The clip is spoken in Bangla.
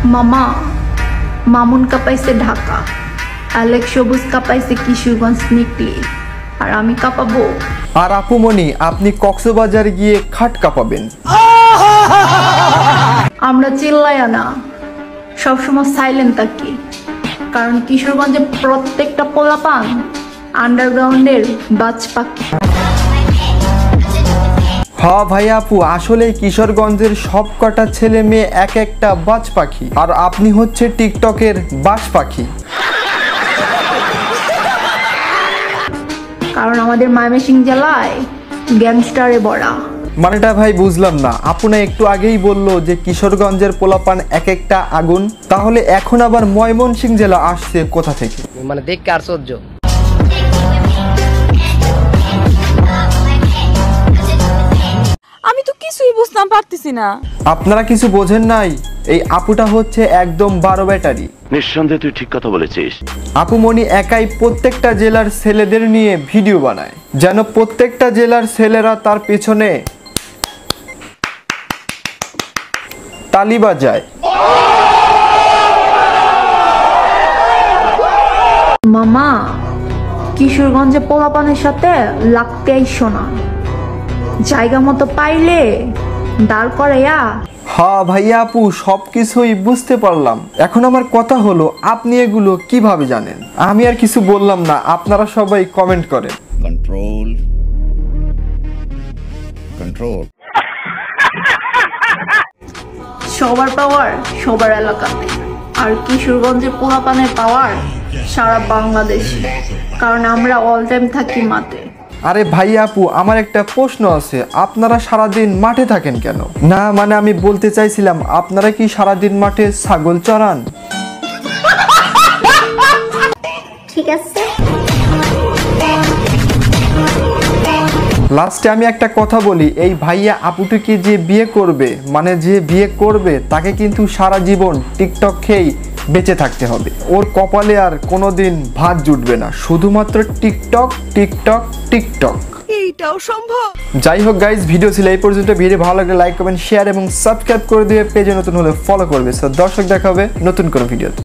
মামা, মামুন কাঁপাইছে ঢাকা, অ্যালেক্স সবুজ কাঁপাইছে কিশোরগঞ্জ নিকলি, আর আমি কাঁপাবো। আর আপুমনি আপনি কক্সবাজার গিয়ে খাট কাঁপাবেন। আমরা চিল্লাইয়া না, সবসময় সাইলেন্ট থাকি, কারণ কিশোরগঞ্জের প্রত্যেকটা পোলাপান আন্ডারগ্রাউন্ডের বাজ পাখি। হ্যাঁ ভাই আপু, আসলে কিশোরগঞ্জের সব কটা ছেলে মেয়ে এক একটা বাজ পাখি, আর আপনি হচ্ছে টিকটকের বাজ পাখি। কারণ আমাদের ময়মনসিংহ জেলায় গ্যাংস্টারে ভরা। মানেটা ভাই বুঝলাম না, আপনি একটু আগেই বললো যে কিশোরগঞ্জের পোলাপান এক একটা আগুন, তাহলে এখন আবার ময়মনসিংহ জেলা আসছে কোথা থেকে? মানে দেখতে আশ্চর্য। আমি তো কিছুই বুঝতাম পারতেছি না। আপনারা কিছু বোঝেন নাই, এই আপুটা হচ্ছে একদম 12 ব্যাটারি। নিঃসন্দেহে তুই ঠিক কথা বলেছিস। আপুমনি একাই প্রত্যেকটা জেলার ছেলেদের নিয়ে ভিডিও বানায়, যেন প্রত্যেকটা জেলার ছেলেরা তার পেছনে তালি বাজায়। মামা, কিশোরগঞ্জে পোলাপানের সাথে লাগতে আইসো না, জায়গা মতো পাইলে দাঁড় করাইয়া। হ্যাঁ ভাইয়া আপু, সবকিছুই বুঝতে পারলাম। এখন আমার কথা হলো, আপনি এগুলো কিভাবে জানেন? আমি আর কিছু বললাম না, আপনারা সবাই কমেন্ট করেন। Control control. সবার পাওয়ার সবার এলাকাতে, আর কিশোরগঞ্জের পোলাপানের পাওয়ার সারা বাংলাদেশে, কারণ আমরা অল টাইম থাকি মাঠে। আরে ভাই আপু, আমার একটা প্রশ্ন আছে, আপনারা সারাদিন মাঠে থাকেন কেন? না মানে আমি বলতে চাইছিলাম, আপনারা কি সারাদিন মাঠে ছাগল চড়ান? ঠিক আছে। লাস্টে আমি একটা কথা বলি, এই ভাইয়া আপুটিকে যে বিয়ে করবে, মানে যে বিয়ে করবে তাকে কিন্তু সারা জীবন টিকটক খেয়েই বেঁচে থাকতে হবে। ওর কপালে আর কোনোদিন ভাত জুটবে না, শুধুমাত্র টিকটক টিকটক টিকটক। এইটাও সম্ভব? যাই হোক গাইজ, ভিডিও ছিল এই পর্যন্ত। ভিডিও ভালো লাগলে লাইক কমেন্ট শেয়ার এবং সাবস্ক্রাইব করে দিয়ে পেজে নতুন হলে ফলো করবে। সো দর্শক, দেখা হবে নতুন কোনো ভিডিওতে।